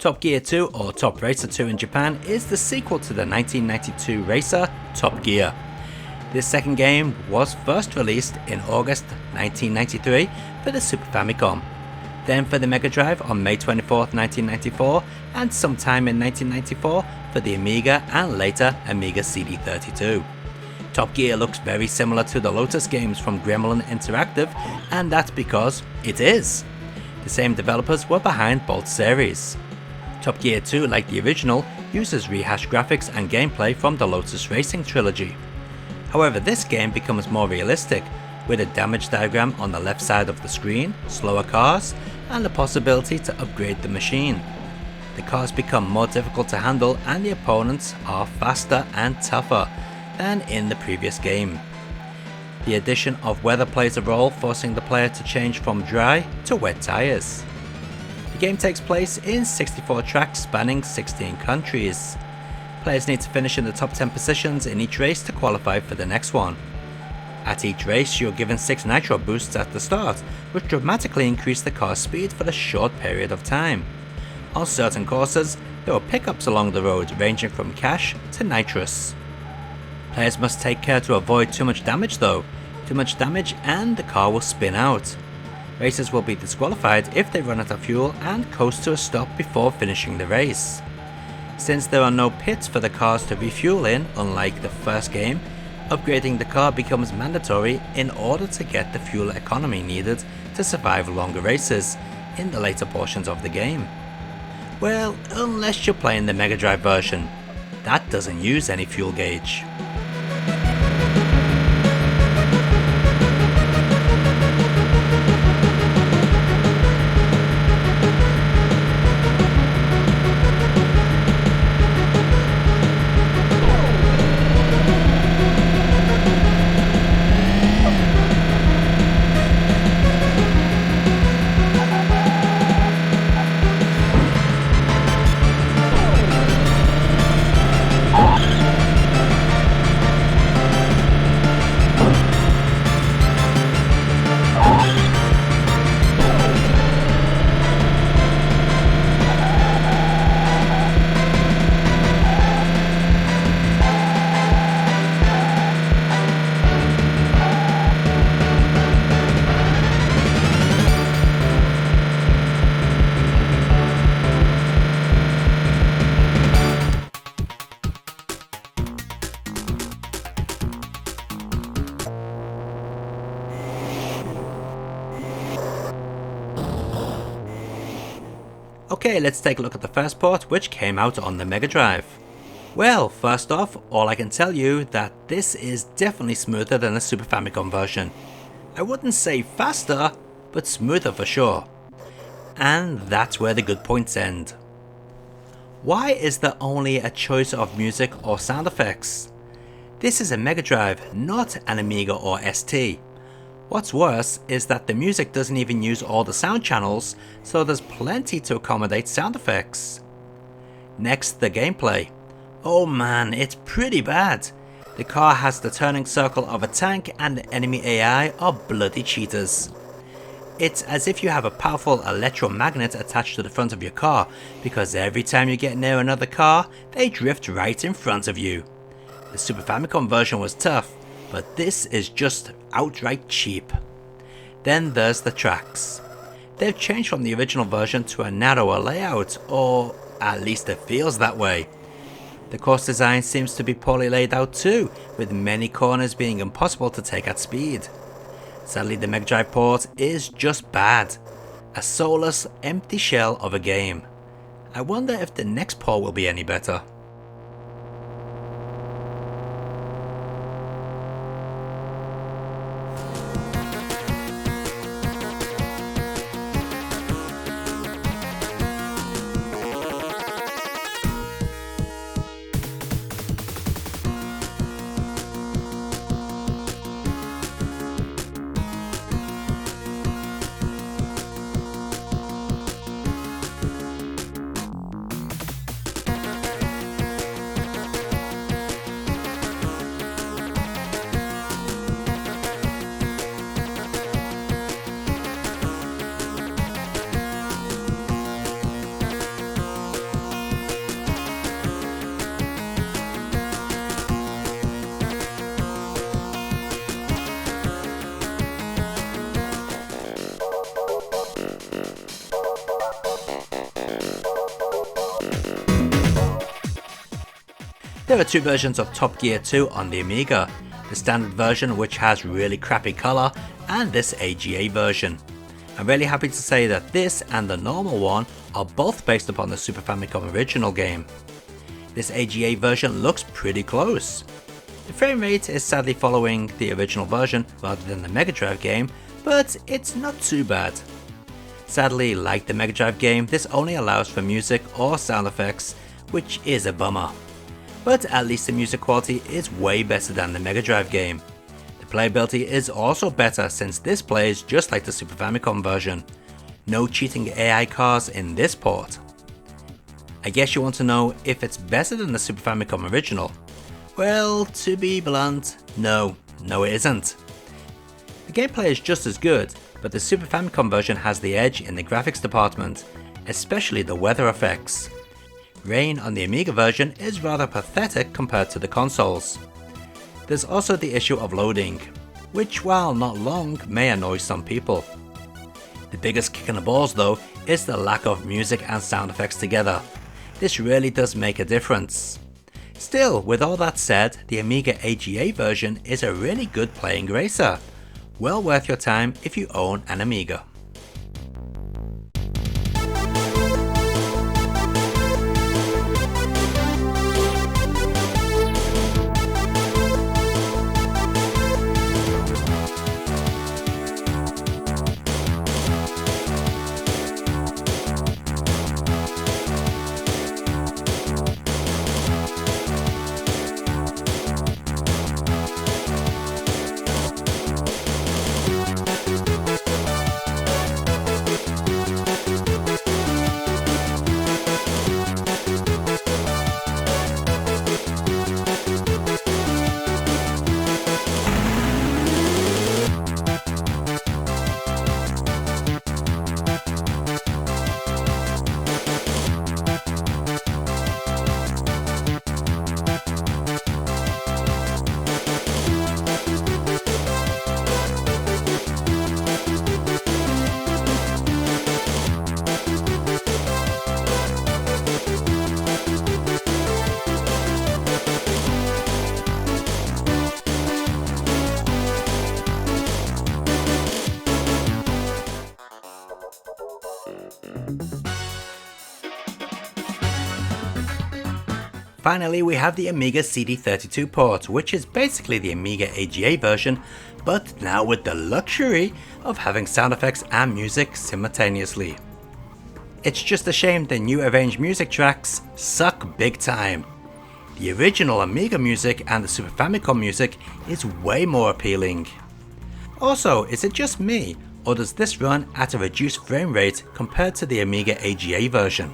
Top Gear 2, or Top Racer 2 in Japan, is the sequel to the 1992 racer Top Gear. This second game was first released in August 1993 for the Super Famicom, then for the Mega Drive on May 24, 1994, and sometime in 1994 for the Amiga and later Amiga CD32. Top Gear looks very similar to the Lotus games from Gremlin Interactive, and that's because it is. The same developers were behind both series. Top Gear 2, like the original, uses rehashed graphics and gameplay from the Lotus Racing trilogy. However, this game becomes more realistic, with a damage diagram on the left side of the screen, slower cars, and the possibility to upgrade the machine. The cars become more difficult to handle and the opponents are faster and tougher than in the previous game. The addition of weather plays a role, forcing the player to change from dry to wet tyres. The game takes place in 64 tracks spanning 16 countries. Players need to finish in the top 10 positions in each race to qualify for the next one. At each race, you're given 6 nitro boosts at the start, which dramatically increase the car's speed for a short period of time. On certain courses, there are pickups along the road ranging from cash to nitrous. Players must take care to avoid too much damage though. Too much damage and the car will spin out. Racers will be disqualified if they run out of fuel and coast to a stop before finishing the race. Since there are no pits for the cars to refuel in, unlike the first game, upgrading the car becomes mandatory in order to get the fuel economy needed to survive longer races in the later portions of the game. Well, unless you're playing the Mega Drive version. That doesn't use any fuel gauge. Okay, let's take a look at the first port, which came out on the Mega Drive. Well, first off, all I can tell you that this is definitely smoother than the Super Famicom version. I wouldn't say faster, but smoother for sure. And that's where the good points end. Why is there only a choice of music or sound effects? This is a Mega Drive, not an Amiga or ST. What's worse is that the music doesn't even use all the sound channels, so there's plenty to accommodate sound effects. Next, the gameplay. Oh man, it's pretty bad. The car has the turning circle of a tank and the enemy AI are bloody cheaters. It's as if you have a powerful electromagnet attached to the front of your car, because every time you get near another car, they drift right in front of you. The Super Famicom version was tough, but this is just outright cheap. Then there's the tracks. They've changed from the original version to a narrower layout, or at least it feels that way. The course design seems to be poorly laid out too, with many corners being impossible to take at speed. Sadly, the Mega Drive port is just bad. A soulless, empty shell of a game. I wonder if the next port will be any better. There are two versions of Top Gear 2 on the Amiga, the standard version which has really crappy colour and this AGA version. I'm really happy to say that this and the normal one are both based upon the Super Famicom original game. This AGA version looks pretty close. The frame rate is sadly following the original version rather than the Mega Drive game, but it's not too bad. Sadly, like the Mega Drive game, this only allows for music or sound effects, which is a bummer. But at least the music quality is way better than the Mega Drive game. The playability is also better since this plays just like the Super Famicom version. No cheating AI cars in this port. I guess you want to know if it's better than the Super Famicom original. Well, to be blunt, no it isn't. The gameplay is just as good, but the Super Famicom version has the edge in the graphics department, especially the weather effects. Rain on the Amiga version is rather pathetic compared to the consoles. There's also the issue of loading, which while not long may annoy some people. The biggest kick in the balls though is the lack of music and sound effects together. This really does make a difference. Still, with all that said, the Amiga AGA version is a really good playing racer. Well worth your time if you own an Amiga. Finally, we have the Amiga CD32 port, which is basically the Amiga AGA version, but now with the luxury of having sound effects and music simultaneously. It's just a shame the new arranged music tracks suck big time. The original Amiga music and the Super Famicom music is way more appealing. Also, is it just me, or does this run at a reduced frame rate compared to the Amiga AGA version?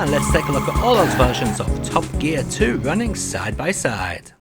Let's take a look at all those versions of Top Gear 2 running side by side.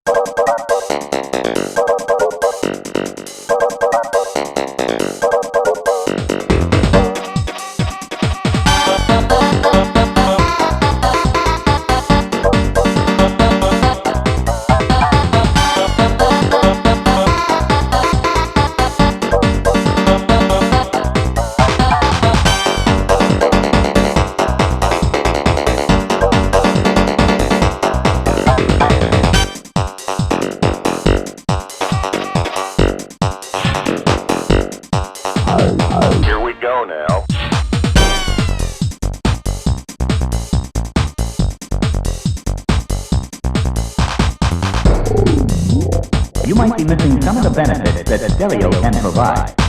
You might be missing some of the benefits that stereo can provide.